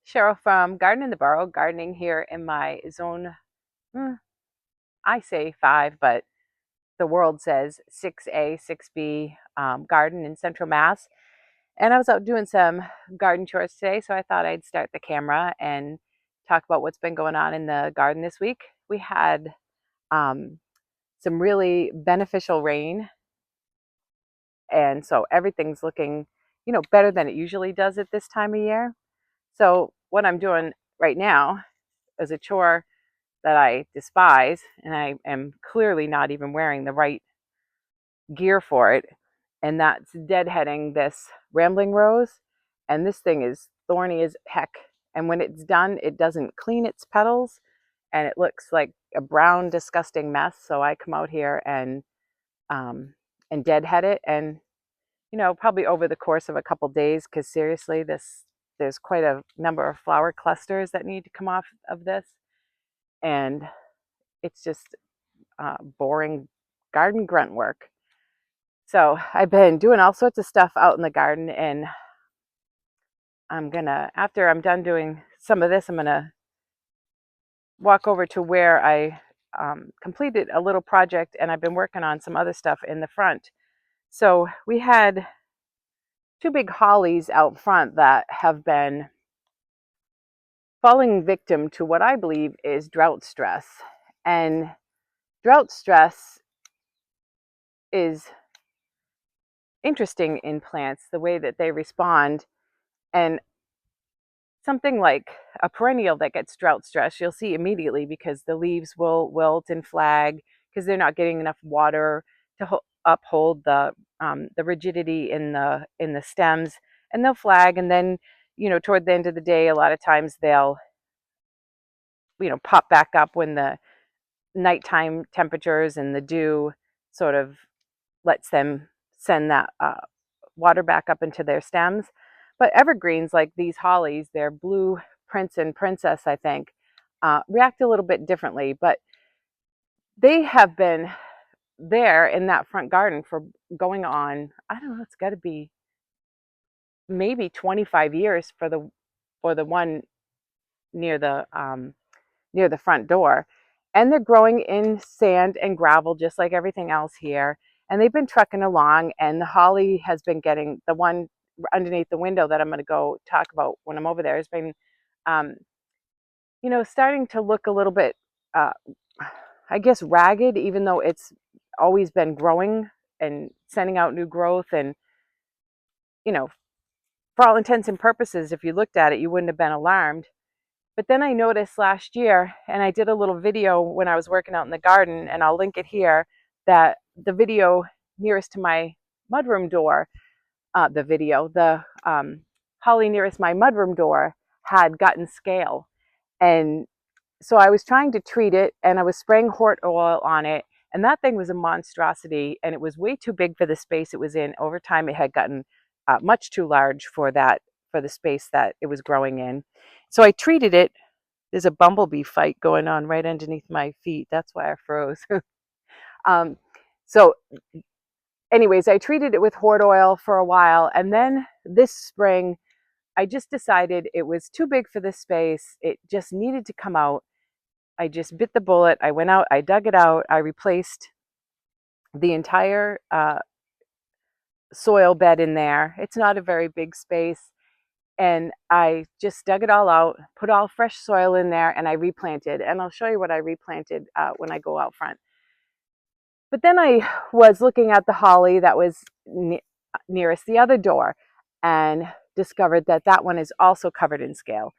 Cheryl from Garden in the Burrow, gardening here in my zone. I say 5, but the world says 6A, 6B garden in Central Mass. And I was out doing some garden chores today, so I thought I'd start the camera and talk about what's been going on in the garden this week. We had um, some really beneficial rain, and so everything's looking, better than it usually does at this time of year. So what I'm doing right now is a chore that I despise, and I am clearly not even wearing the right gear for it, and that's deadheading this rambling rose. And this thing is thorny as heck. And when it's done, it doesn't clean its petals, and it looks like a brown, disgusting mess. So I come out here um, and deadhead it, and probably over the course of a couple days, because seriously, there's quite a number of flower clusters that need to come off of this, and it's just boring garden grunt work. So I've been doing all sorts of stuff out in the garden, and after I'm done doing some of this, I'm gonna walk over to where I completed a little project, and I've been working on some other stuff in the front. So we had 2 big hollies out front that have been falling victim to what I believe is drought stress. And drought stress is interesting in plants, the way that they respond. And something like a perennial that gets drought stress, you'll see immediately, because the leaves will wilt and flag because they're not getting enough water to uphold the rigidity in the stems, and they'll flag. And then, toward the end of the day, a lot of times they'll, pop back up when the nighttime temperatures and the dew sort of lets them send that water back up into their stems. But evergreens like these hollies, they're blue prince and princess, I think, react a little bit differently. But they have been there in that front garden for going on, I don't know, it's got to be maybe 25 years for the one near the front door. And they're growing in sand and gravel just like everything else here. And they've been trucking along, and the holly has been getting, the one underneath the window that I'm going to go talk about when I'm over there, has been um, starting to look a little bit, uh, I guess, ragged, even though it's always been growing and sending out new growth. And you know for all intents and purposes, if you looked at it, you wouldn't have been alarmed. But then I noticed last year, and I did a little video when I was working out in the garden, and I'll link it here, that the video nearest to my mudroom door, the holly nearest my mudroom door had gotten scale. And so I was trying to treat it, and I was spraying hort oil on it, and that thing was a monstrosity, and it was way too big for the space it was in. Over time, it had gotten much too large for the space that it was growing in. So I treated it. There's a bumblebee fight going on right underneath my feet. That's why I froze. um, so, anyways, I treated it with hort oil for a while, and then this spring, I just decided it was too big for this space. It just needed to come out. I just bit the bullet. I went out, I dug it out, I replaced the entire soil bed in there. It's not a very big space. And I just dug it all out, put all fresh soil in there, and I replanted. And I'll show you what I replanted when I go out front. But then I was looking at the holly that was nearest the other door, and discovered that that one is also covered in scale.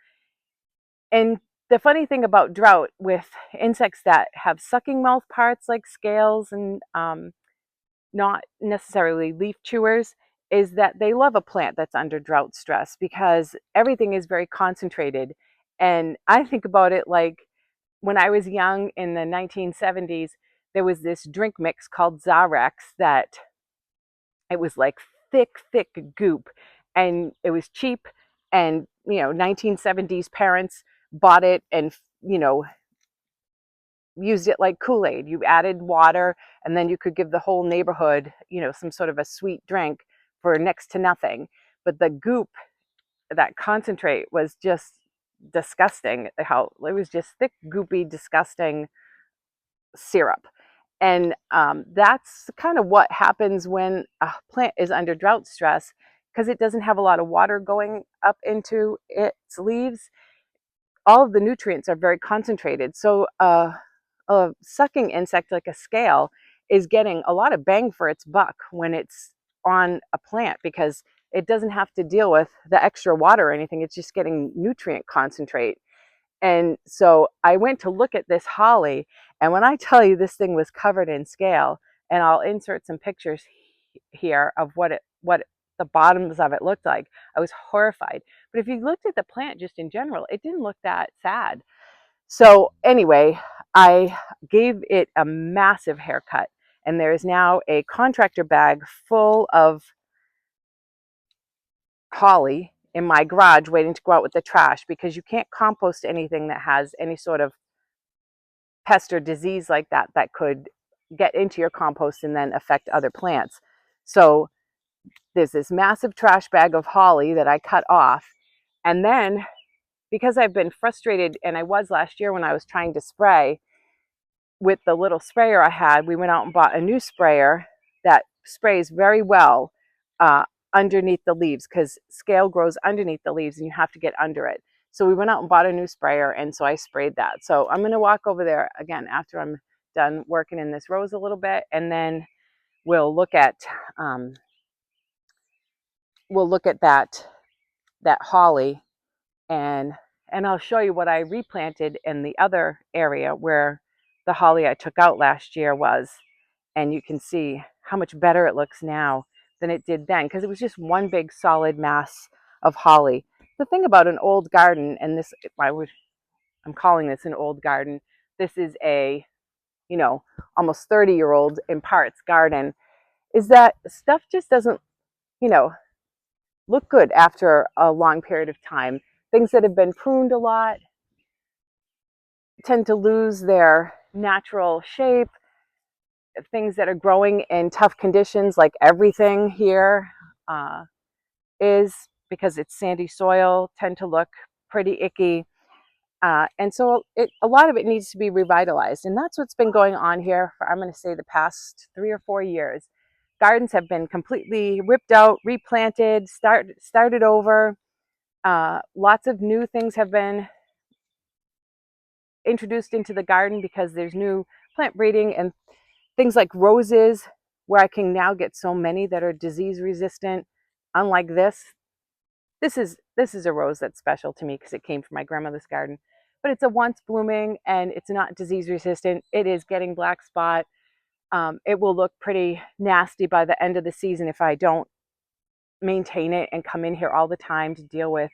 And the funny thing about drought with insects that have sucking mouth parts like scales and not necessarily leaf chewers is that they love a plant that's under drought stress, because everything is very concentrated. And I think about it like when I was young in the 1970s, there was this drink mix called Zarex that it was like thick goop, and it was cheap. And 1970s parents bought it and used it like Kool-Aid. You added water, and then you could give the whole neighborhood, some sort of a sweet drink for next to nothing. But the goop, that concentrate, was just disgusting. How it was just thick, goopy, disgusting syrup. And that's kind of what happens when a plant is under drought stress, because it doesn't have a lot of water going up into its leaves. All of the nutrients are very concentrated. So a sucking insect like a scale is getting a lot of bang for its buck when it's on a plant, because it doesn't have to deal with the extra water or anything. It's just getting nutrient concentrate. And so I went to look at this holly, and when I tell you this thing was covered in scale, and I'll insert some pictures here of what the bottoms of it looked like, I was horrified. But if you looked at the plant just in general, it didn't look that sad. So anyway, I gave it a massive haircut, and there is now a contractor bag full of holly in my garage waiting to go out with the trash, because you can't compost anything that has any sort of pest or disease like that that could get into your compost and then affect other plants. So there's this massive trash bag of holly that I cut off. And then, because I've been frustrated, and I was last year when I was trying to spray with the little sprayer I had, we went out and bought a new sprayer that sprays very well underneath the leaves, because scale grows underneath the leaves and you have to get under it. So we went out and bought a new sprayer, and so I sprayed that. So I'm going to walk over there again after I'm done working in this rose a little bit, and then we'll look at um, that holly, and I'll show you what I replanted in the other area where the holly I took out last year was, and you can see how much better it looks now than it did then, because it was just one big solid mass of holly. The thing about an old garden, and this I'm calling this an old garden, this is a almost 30-year-old in parts garden, is that stuff just doesn't look good after a long period of time. Things that have been pruned a lot tend to lose their natural shape. Things that are growing in tough conditions, like everything here is, because it's sandy soil, tend to look pretty icky. And so a lot of it needs to be revitalized. And that's what's been going on here for, I'm going to say, the past 3 or 4 years. Gardens have been completely ripped out, replanted, started over. Lots of new things have been introduced into the garden, because there's new plant breeding and things like roses, where I can now get so many that are disease resistant. Unlike this is a rose that's special to me because it came from my grandmother's garden, but it's a once blooming and it's not disease resistant. It is getting black spot. It will look pretty nasty by the end of the season if I don't maintain it and come in here all the time to deal with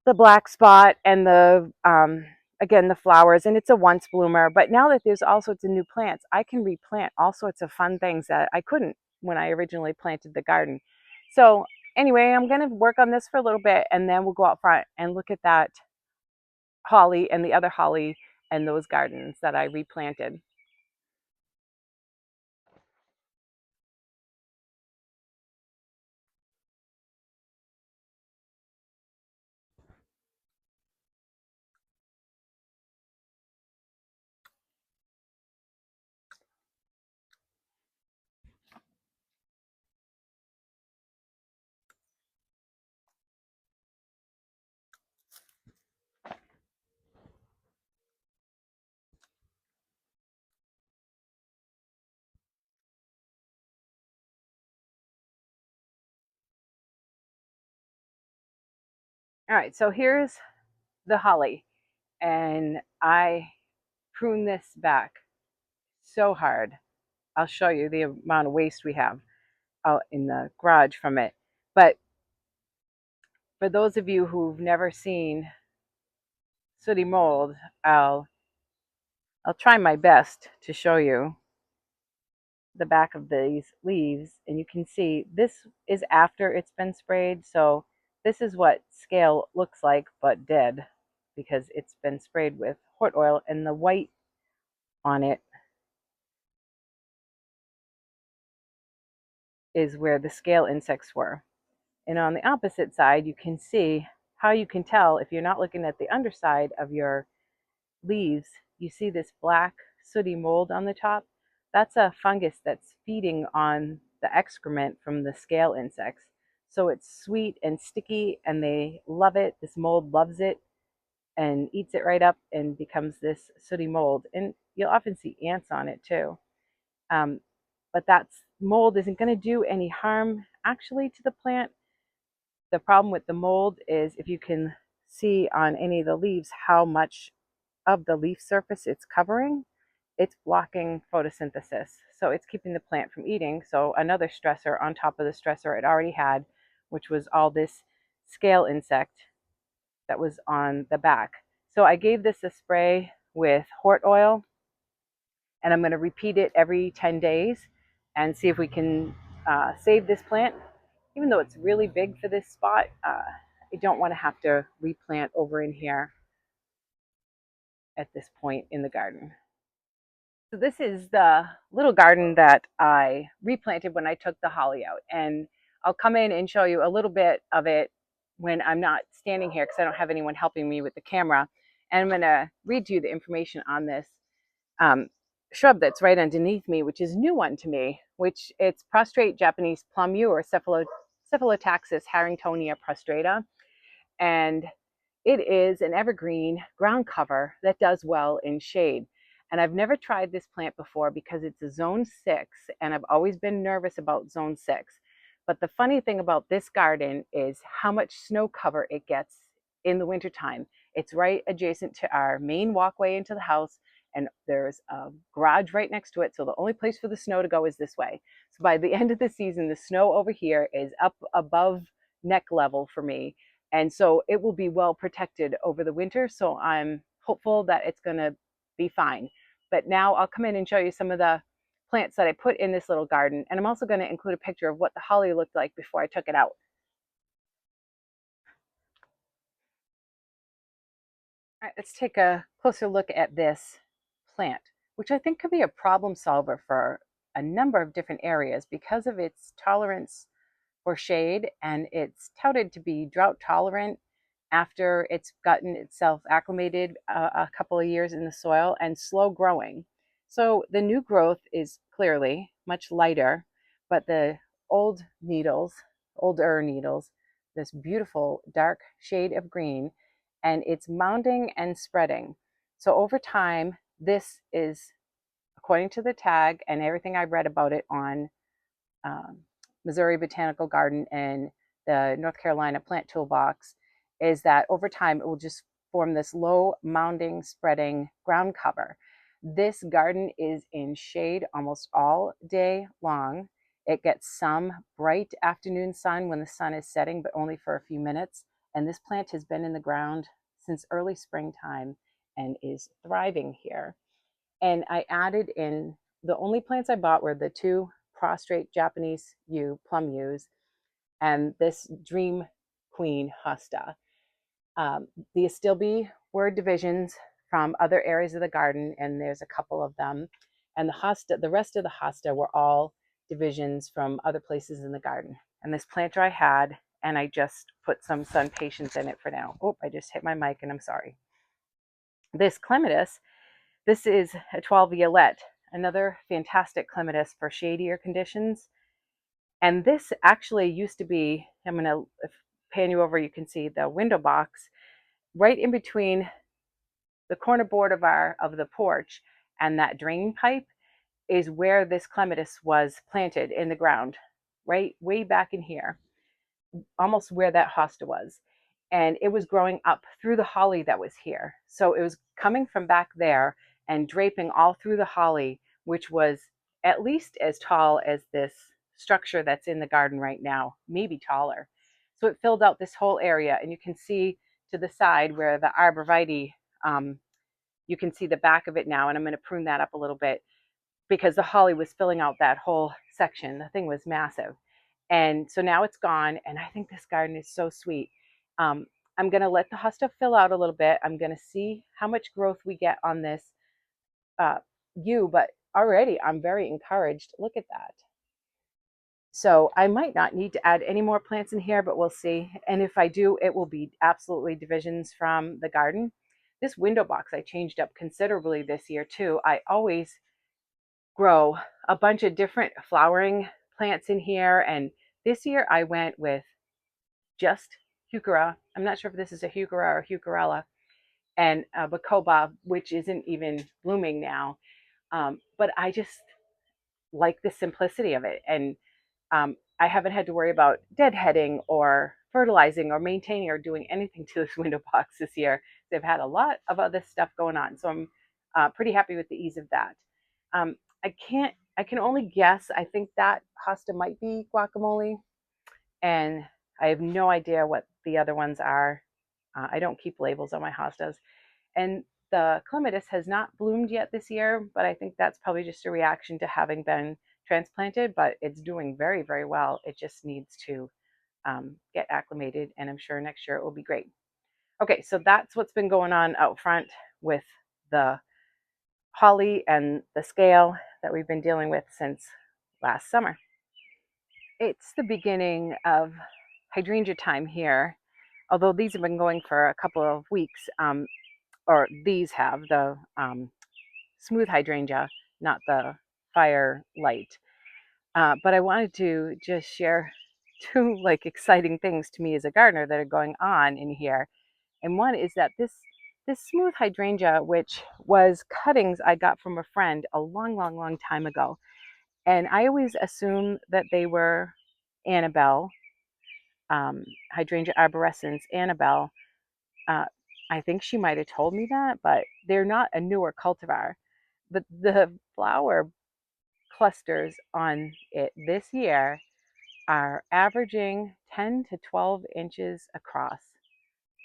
the black spot and again, the flowers. And it's a once bloomer. But now that there's all sorts of new plants, I can replant all sorts of fun things that I couldn't when I originally planted the garden. So anyway, I'm going to work on this for a little bit, and then we'll go out front and look at that holly and the other holly and those gardens that I replanted. All right, so here's the holly, and I prune this back so hard. I'll show you the amount of waste we have out in the garage from it. But for those of you who've never seen sooty mold, I'll try my best to show you the back of these leaves, and you can see this is after it's been sprayed. So this is what scale looks like, but dead, because it's been sprayed with hort oil, and the white on it is where the scale insects were. And on the opposite side, you can see how you can tell if you're not looking at the underside of your leaves, you see this black sooty mold on the top. That's a fungus that's feeding on the excrement from the scale insects. So it's sweet and sticky and they love it. This mold loves it and eats it right up and becomes this sooty mold. And you'll often see ants on it too. Um, but that mold isn't going to do any harm actually to the plant. The problem with the mold is if you can see on any of the leaves how much of the leaf surface it's covering, it's blocking photosynthesis. So it's keeping the plant from eating. So another stressor on top of the stressor it already had, which was all this scale insect that was on the back. So I gave this a spray with hort oil, and I'm going to repeat it every 10 days and see if we can save this plant. Even though it's really big for this spot, I don't want to have to replant over in here at this point in the garden. So this is the little garden that I replanted when I took the holly out. And I'll come in and show you a little bit of it when I'm not standing here because I don't have anyone helping me with the camera. And I'm going to read you the information on this um, shrub that's right underneath me, which is a new one to me, which it's prostrate Japanese plum yew or Cephalotaxis harringtonia prostrata. And it is an evergreen ground cover that does well in shade. And I've never tried this plant before because it's a zone 6 and I've always been nervous about zone 6. But the funny thing about this garden is how much snow cover it gets in the wintertime. It's right adjacent to our main walkway into the house and there's a garage right next to it. So the only place for the snow to go is this way. So by the end of the season, the snow over here is up above neck level for me. And so it will be well protected over the winter. So I'm hopeful that it's going to be fine. But now I'll come in and show you some of the plants that I put in this little garden. And I'm also going to include a picture of what the holly looked like before I took it out. All right, let's take a closer look at this plant, which I think could be a problem solver for a number of different areas because of its tolerance for shade, and it's touted to be drought tolerant after it's gotten itself acclimated a couple of years in the soil and slow growing. So the new growth is clearly much lighter, but the older needles, this beautiful dark shade of green, and it's mounding and spreading. So over time, this is, according to the tag and everything I read about it on Missouri Botanical Garden and the North Carolina Plant Toolbox, is that over time it will just form this low mounding spreading ground cover. This garden is in shade almost all day long. It gets some bright afternoon sun when the sun is setting, but only for a few minutes. And this plant has been in the ground since early springtime and is thriving here. And I added in, the only plants I bought were the two prostrate Japanese plum yews and this Dream Queen hosta. The astilbe were divisions from other areas of the garden, and there's a couple of them. And the rest of the hosta were all divisions from other places in the garden. And this planter I had, and I just put some sun patience in it for now. Oh, I just hit my mic and I'm sorry. This clematis, this is a 12 Violette, another fantastic clematis for shadier conditions. And this actually used to be, I'm going to pan you over, you can see the window box right in between the corner board of the porch and that drain pipe is where this clematis was planted in the ground, right way back in here, almost where that hosta was. And it was growing up through the holly that was here. So it was coming from back there and draping all through the holly, which was at least as tall as this structure that's in the garden right now, maybe taller. So it filled out this whole area, and you can see to the side where the arborvitae, you can see the back of it now, and I'm going to prune that up a little bit because the holly was filling out that whole section. The thing was massive. And so now it's gone, and I think this garden is so sweet. I'm going to let the hosta fill out a little bit. I'm going to see how much growth we get on this yew, but already I'm very encouraged. Look at that. So I might not need to add any more plants in here, but we'll see. And if I do, it will be absolutely divisions from the garden. This window box I changed up considerably this year too. I always grow a bunch of different flowering plants in here. And this year I went with just heuchera. I'm not sure if this is a heuchera or heucherella, and bacoba, which isn't even blooming now. But I just like the simplicity of it. And I haven't had to worry about deadheading or fertilizing or maintaining or doing anything to this window box this year. They've had a lot of other stuff going on. So I'm pretty happy with the ease of that. Um, I can only guess. I think that hosta might be guacamole, and I have no idea what the other ones are. I don't keep labels on my hostas. And the clematis has not bloomed yet this year, but I think that's probably just a reaction to having been transplanted, but it's doing very, very well. It just needs to get acclimated, and I'm sure next year it will be great. Okay, so that's what's been going on out front with the holly and the scale that we've been dealing with since last summer. It's the beginning of hydrangea time here, although these have been going for a couple of weeks, or these have the smooth hydrangea, not the firelight. But I wanted to just share two like exciting things to me as a gardener that are going on in here. And one is that this smooth hydrangea, which was cuttings I got from a friend a long, long, long time ago, and I always assumed that they were Annabelle, hydrangea arborescens, Annabelle. Uh, I think she might have told me that, but they're not a newer cultivar. But the flower clusters on it this year are averaging 10 to 12 inches across.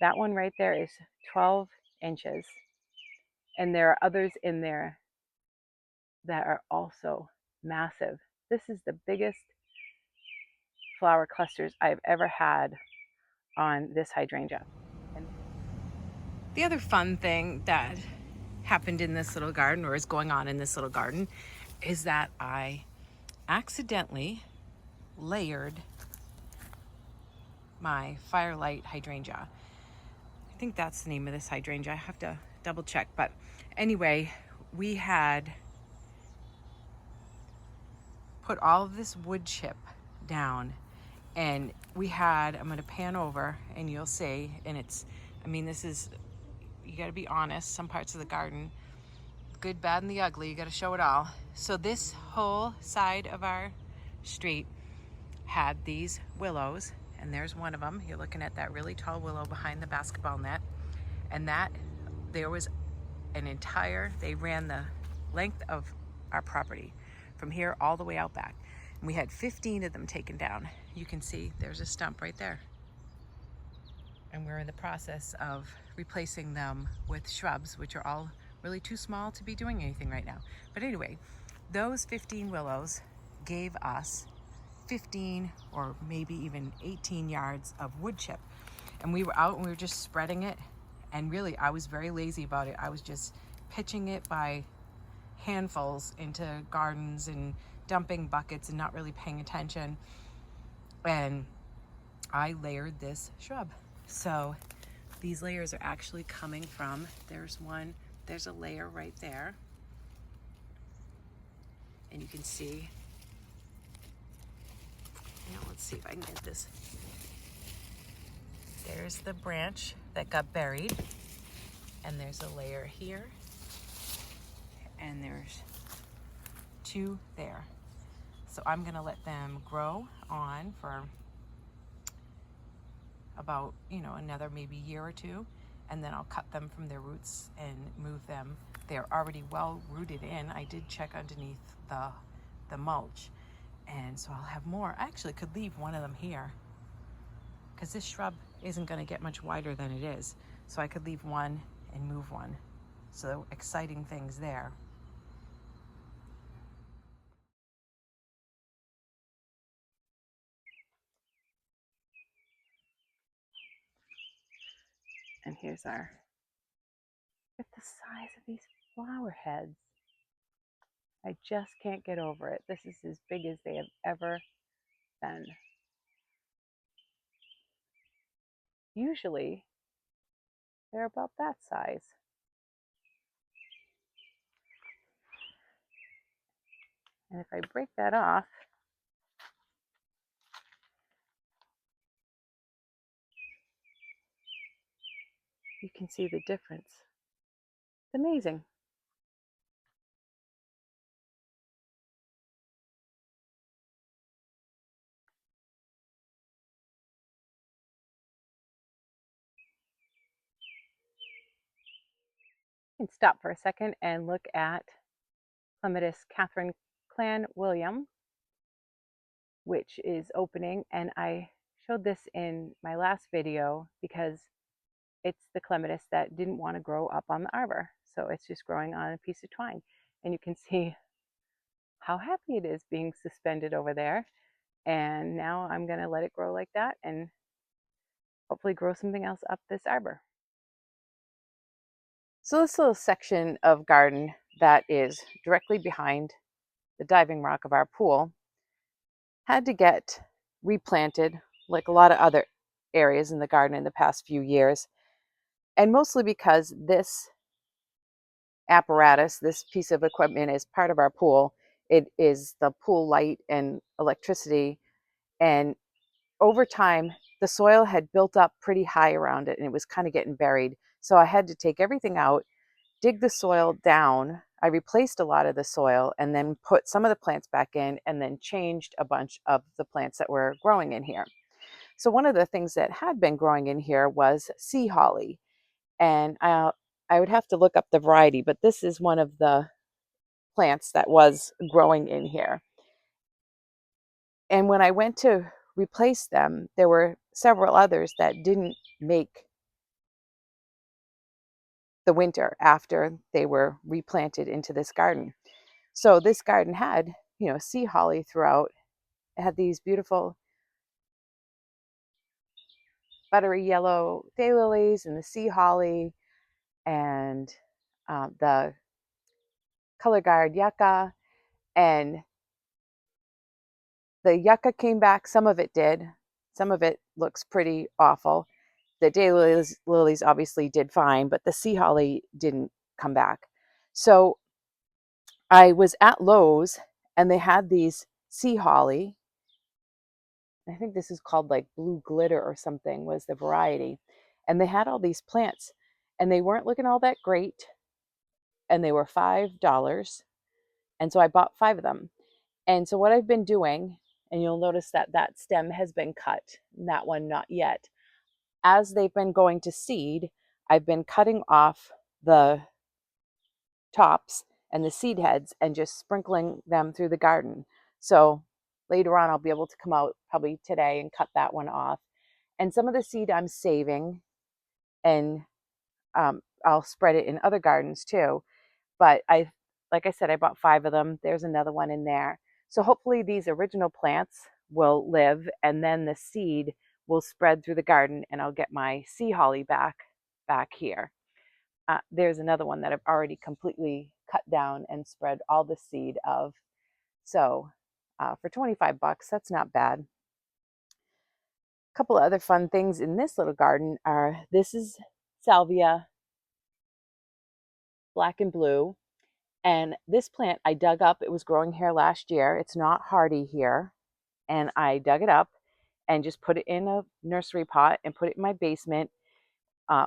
That one right there is 12 inches. And there are others in there that are also massive. This is the biggest flower clusters I've ever had on this hydrangea. And the other fun thing that happened in this little garden, or is going on in this little garden, is that I accidentally layered my firelight hydrangea. I think that's the name of this hydrangea. I have to double check. But anyway, we had put all of this wood chip down, and we had, I'm going to pan over and you'll see, and it's, I mean, this is, you got to be honest, some parts of the garden, good, bad, and the ugly, you got to show it all. So this whole side of our street had these willows, and there's one of them. You're looking at that really tall willow behind the basketball net, and that there was an entire, they ran the length of our property from here all the way out back, and we had 15 of them taken down. You can see there's a stump right there, and we're in the process of replacing them with shrubs, which are all really too small to be doing anything right now. But anyway, those 15 willows gave us 15 or maybe even 18 yards of wood chip, and we were out and we were just spreading it. And really, I was very lazy about it. I was just pitching it by handfuls into gardens and dumping buckets and not really paying attention. And I layered this shrub. So these layers are actually coming from, there's one, there's a layer right there. And you can see, let's see if I can get this. There's the branch that got buried, and there's a layer here, and there's two there. So I'm gonna let them grow on for about, another maybe year or two, and then I'll cut them from their roots and move them. They're already well rooted in. I did check underneath the mulch, and so I'll have more. I actually could leave one of them here, because this shrub isn't going to get much wider than it is. So I could leave one and move one. So exciting things there. And here's our, look at the size of these flower heads. I just can't get over it. This is as big as they have ever then. Usually they're about that size. And if I break that off, you can see the difference. It's amazing. You can stop for a second and look at Clematis Catherine Clan William, which is opening. And I showed this in my last video because it's the clematis that didn't want to grow up on the arbor. So it's just growing on a piece of twine. And you can see how happy it is being suspended over there. And now I'm going to let it grow like that and hopefully grow something else up this arbor. So this little section of garden that is directly behind the diving rock of our pool had to get replanted like a lot of other areas in the garden in the past few years. And mostly because this apparatus, this piece of equipment is part of our pool. It is the pool light and electricity. And over time, the soil had built up pretty high around it and it was kind of getting buried. So I had to take everything out, dig the soil down. I replaced a lot of the soil and then put some of the plants back in and then changed a bunch of the plants that were growing in here. So one of the things that had been growing in here was sea holly. And I would have to look up the variety, but this is one of the plants that was growing in here. And when I went to replace them, there were several others that didn't make the winter after they were replanted into this garden. So this garden had, sea holly throughout. It had these beautiful buttery yellow daylilies and the sea holly and the color guard yucca. And the yucca came back. Some of it did. Some of it looks pretty awful. The daylilies obviously did fine, but the sea holly didn't come back. So I was at Lowe's and they had these sea holly. I think this is called like blue glitter or something was the variety. And they had all these plants and they weren't looking all that great. And they were $5. And so I bought 5 of them. And so what I've been doing, and you'll notice that that stem has been cut, that one not yet. As they've been going to seed, I've been cutting off the tops and the seed heads and just sprinkling them through the garden. So later on, I'll be able to come out probably today and cut that one off. And some of the seed I'm saving and I'll spread it in other gardens too. But like I said, I bought 5 of them. There's another one in there. So hopefully these original plants will live and then the seed will spread through the garden and I'll get my sea holly back here. There's another one that I've already completely cut down and spread all the seed of. So for 25 bucks, that's not bad. A couple of other fun things in this little garden are, this is Salvia black and blue. And this plant I dug up, it was growing here last year. It's not hardy here. And I dug it up and just put it in a nursery pot and put it in my basement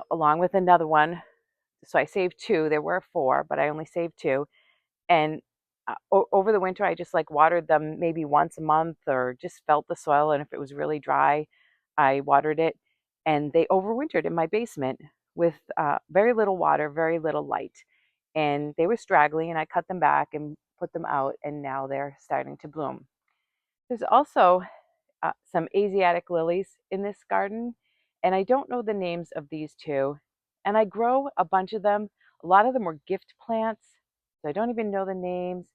along with another one. So I saved 2. There were 4, but I only saved 2. And over the winter, I just like watered them maybe once a month or just felt the soil. And if it was really dry, I watered it. And they overwintered in my basement with very little water, very little light. And they were straggling and I cut them back and put them out. And now they're starting to bloom. There's also some Asiatic lilies in this garden. And I don't know the names of these 2. And I grow a bunch of them. A lot of them were gift plants. So I don't even know the names.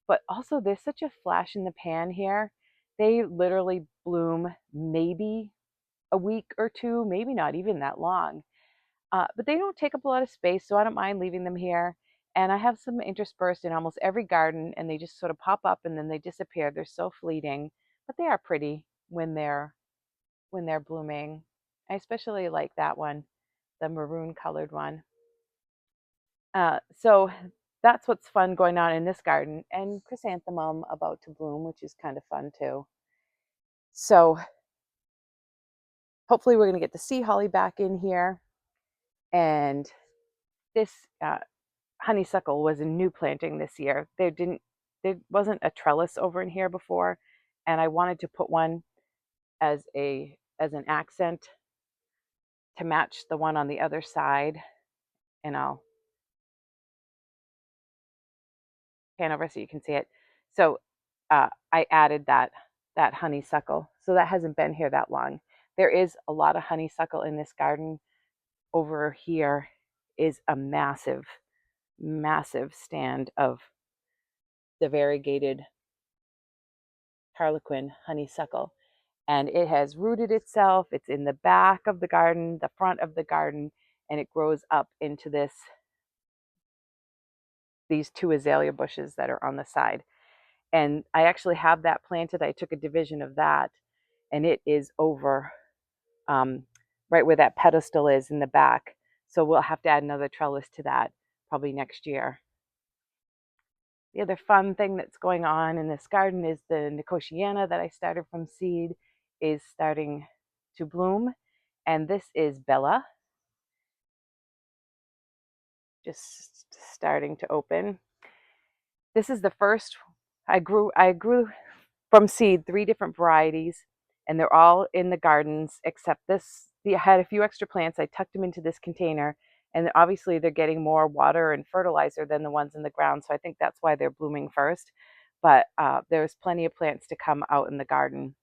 But also there's such a flash in the pan here. They literally bloom maybe a week or 2, maybe not even that long. But they don't take up a lot of space, so I don't mind leaving them here. And I have some interspersed in almost every garden, and they just sort of pop up and then they disappear. They're so fleeting, but they are pretty. when they're blooming. I especially like that one, the maroon colored one. So that's what's fun going on in this garden, and chrysanthemum about to bloom, which is kind of fun too. So hopefully we're going to get the sea holly back in here. And this honeysuckle was a new planting this year. There wasn't a trellis over in here before, and I wanted to put one as an accent to match the one on the other side. And I'll pan over so you can see it. So I added that honeysuckle. So that hasn't been here that long. There is a lot of honeysuckle in this garden. Over here is a massive, massive stand of the variegated Harlequin honeysuckle. And it has rooted itself. It's in the back of the garden, the front of the garden, and it grows up into these two azalea bushes that are on the side. And I actually have that planted. I took a division of that, and it is over right where that pedestal is in the back. So we'll have to add another trellis to that probably next year. The other fun thing that's going on in this garden is the Nicotiana that I started from seed is starting to bloom. And this is Bella, just starting to open. This is the first I grew from seed 3 different varieties, and they're all in the gardens except this. I had a few extra plants. I tucked them into this container, and obviously they're getting more water and fertilizer than the ones in the ground, so I think that's why they're blooming first. But there's plenty of plants to come out in the garden.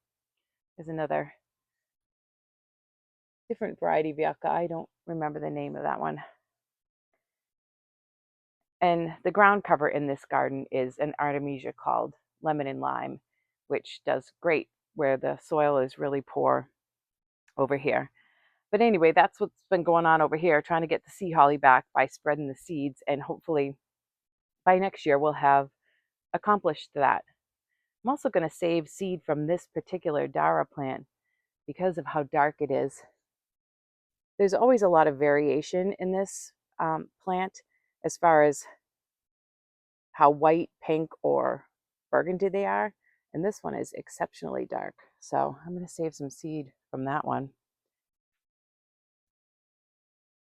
There's another different variety of yucca. I don't remember the name of that one. And the ground cover in this garden is an artemisia called lemon and lime, which does great where the soil is really poor over here. But anyway, that's what's been going on over here, trying to get the sea holly back by spreading the seeds. And hopefully by next year, we'll have accomplished that. I'm also going to save seed from this particular Dara plant because of how dark it is. There's always a lot of variation in this plant as far as how white, pink, or burgundy they are. And this one is exceptionally dark. So I'm going to save some seed from that one.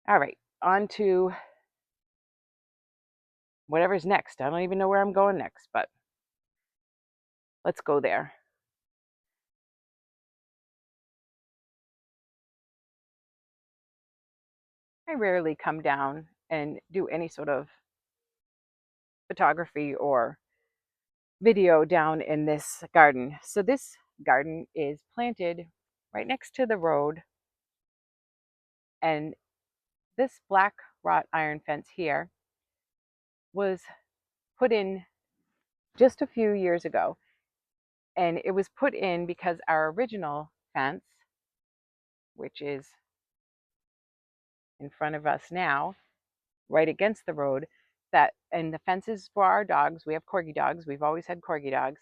All right, on to whatever's next. I don't even know where I'm going next, but let's go there. I rarely come down and do any sort of photography or video down in this garden. So this garden is planted right next to the road, and this black wrought iron fence here was put in just a few years ago. And it was put in because our original fence, which is in front of us now, right against the road, and the fence is for our dogs. We have corgi dogs. We've always had corgi dogs.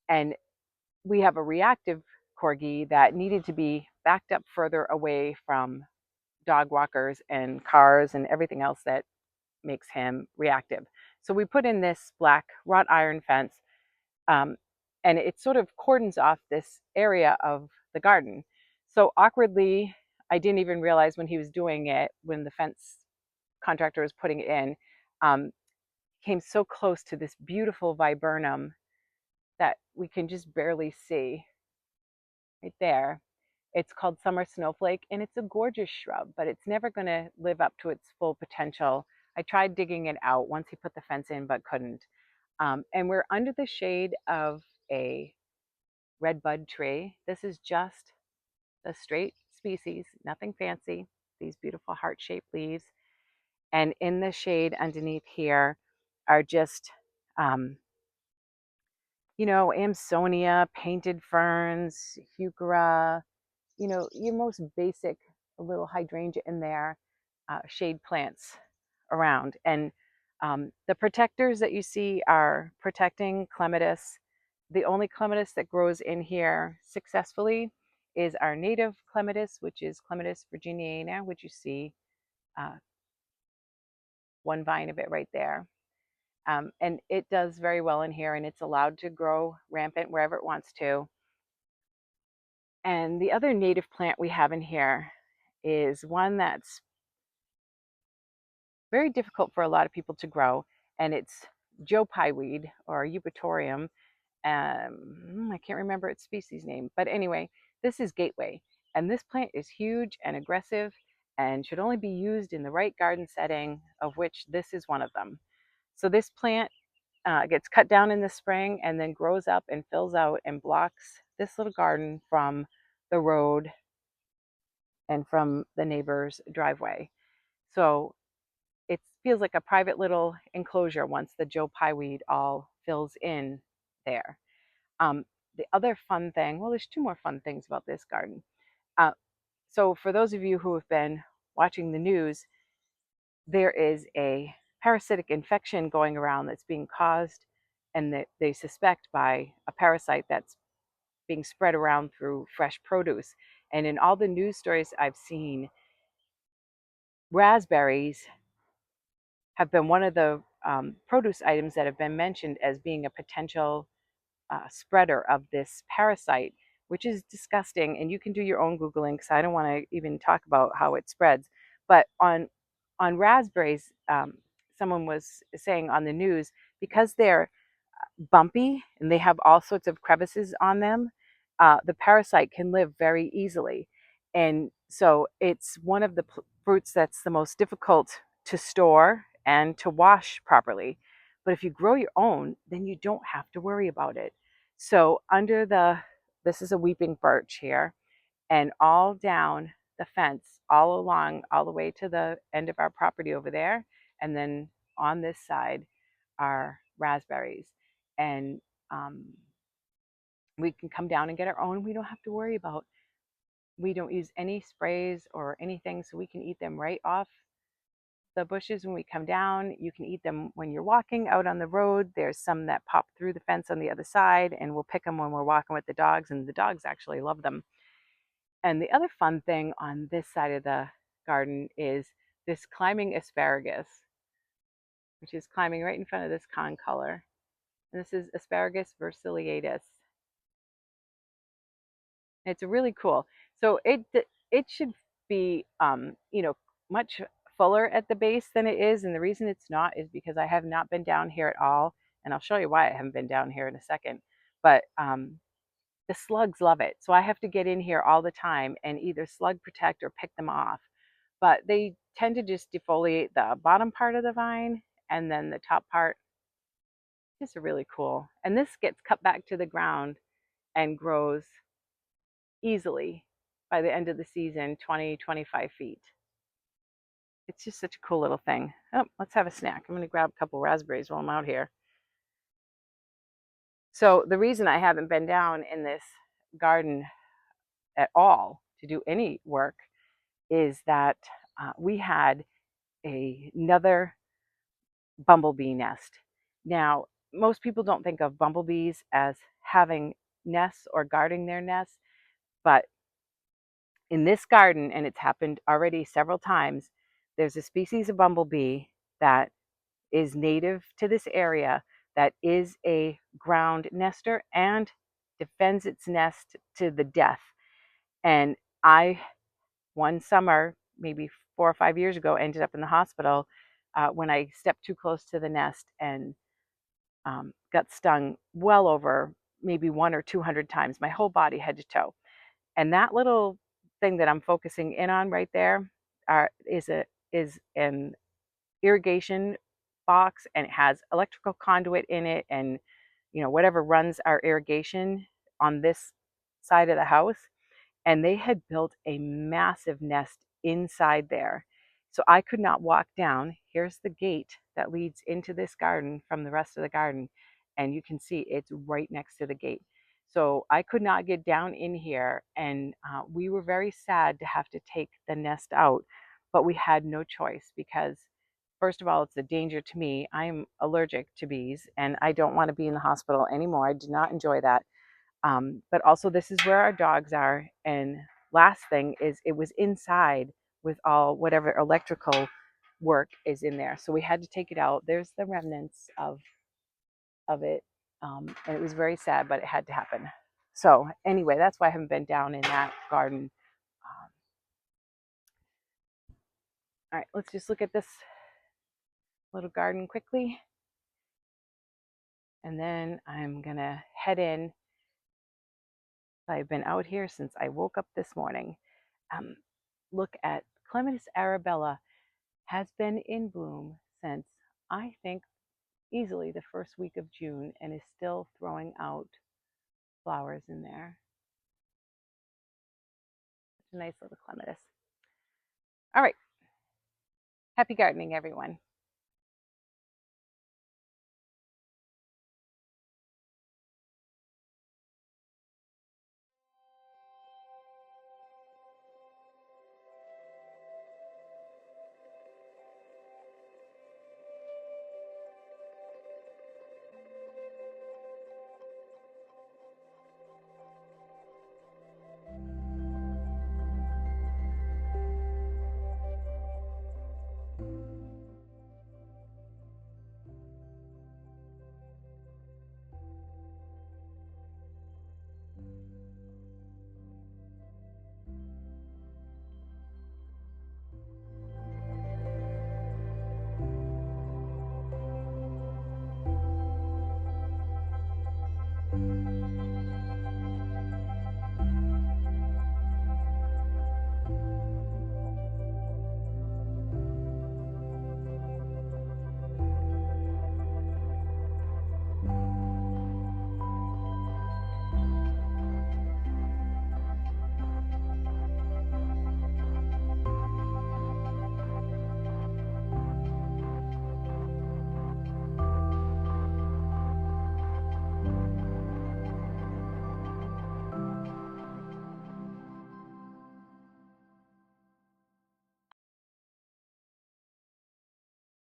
And we have a reactive corgi that needed to be backed up further away from dog walkers and cars and everything else that makes him reactive. So we put in this black wrought iron fence, and it sort of cordons off this area of the garden. So awkwardly, I didn't even realize when he was doing it, when the fence contractor was putting it in, came so close to this beautiful viburnum that we can just barely see right there. It's called summer snowflake, and it's a gorgeous shrub, but it's never going to live up to its full potential. I tried digging it out once he put the fence in, but couldn't. And we're under the shade of a red bud tree. This is just the straight species, nothing fancy, these beautiful heart-shaped leaves. And in the shade underneath here are just, Amsonia, painted ferns, heuchera, your most basic little hydrangea in there, shade plants around. And the protectors that you see are protecting clematis The only clematis that grows in here successfully is our native clematis, which is Clematis virginiana, which you see uh, one vine of it right there. And it does very well in here, and it's allowed to grow rampant wherever it wants to. And the other native plant we have in here is one that's very difficult for a lot of people to grow, and it's Joe Pye weed or Eupatorium. I can't remember its species name, but anyway, this is Gateway, and this plant is huge and aggressive and should only be used in the right garden setting, of which this is one of them. So this plant gets cut down in the spring and then grows up and fills out and blocks this little garden from the road and from the neighbor's driveway. So it feels like a private little enclosure once the Joe Pye weed all fills in there. Um, the other fun thing, well, there's two more fun things about this garden. Uh, so for those of you who have been watching the news, there is a parasitic infection going around that's being caused and that they suspect by a parasite that's being spread around through fresh produce. And in all the news stories I've seen, raspberries have been one of the produce items that have been mentioned as being a potential spreader of this parasite, which is disgusting. And you can do your own Googling because I don't want to even talk about how it spreads. But on raspberries, someone was saying on the news, because they're bumpy and they have all sorts of crevices on them, the parasite can live very easily. And so it's one of the fruits that's the most difficult to store and to wash properly. But if you grow your own, then you don't have to worry about it. So this is a weeping birch here, and all down the fence, all along, all the way to the end of our property over there, and then on this side are raspberries. And um, we can come down and get our own. We don't have to worry about, we don't use any sprays or anything, so we can eat them right off the bushes when we come down. You can eat them when you're walking out on the road. There's some that pop through the fence on the other side, and we'll pick them when we're walking with the dogs, and the dogs actually love them. And the other fun thing on this side of the garden is this climbing asparagus, which is climbing right in front of this concolor. And this is Asparagus versiliatus. It's really cool. So it should be much fuller at the base than it is, and the reason it's not is because I have not been down here at all, and I'll show you why I haven't been down here in a second. But the slugs love it, so I have to get in here all the time and either slug protect or pick them off. But they tend to just defoliate the bottom part of the vine, and then the top part is really cool. And this gets cut back to the ground and grows easily by the end of the season 20-25 feet. It's just such a cool little thing. Oh, let's have a snack. I'm going to grab a couple raspberries while I'm out here. So the reason I haven't been down in this garden at all to do any work is that we had another bumblebee nest. Now, most people don't think of bumblebees as having nests or guarding their nests, but in this garden, and it's happened already several times, there's a species of bumblebee that is native to this area that is a ground nester and defends its nest to the death. And I, one summer, maybe 4 or 5 years ago, ended up in the hospital when I stepped too close to the nest and got stung well over maybe 1 or 200 times, my whole body head to toe. And that little thing that I'm focusing in on right there is an irrigation box, and it has electrical conduit in it, and whatever runs our irrigation on this side of the house. And they had built a massive nest inside there. So I could not walk down. Here's the gate that leads into this garden from the rest of the garden. And you can see it's right next to the gate. So I could not get down in here. And we were very sad to have to take the nest out. But we had no choice because first of all, it's a danger to me. I'm allergic to bees and I don't want to be in the hospital anymore. I do not enjoy that. But also, this is where our dogs are. And last thing is, it was inside with all whatever electrical work is in there. So we had to take it out. There's the remnants of it. And it was very sad, but it had to happen. So anyway, that's why I haven't been down in that garden. All right, let's just look at this little garden quickly. And then I'm going to head in. I've been out here since I woke up this morning. Look at Clematis arabella, has been in bloom since, I think, easily the first week of June, and is still throwing out flowers in there. It's a nice little clematis. All right. Happy gardening, everyone.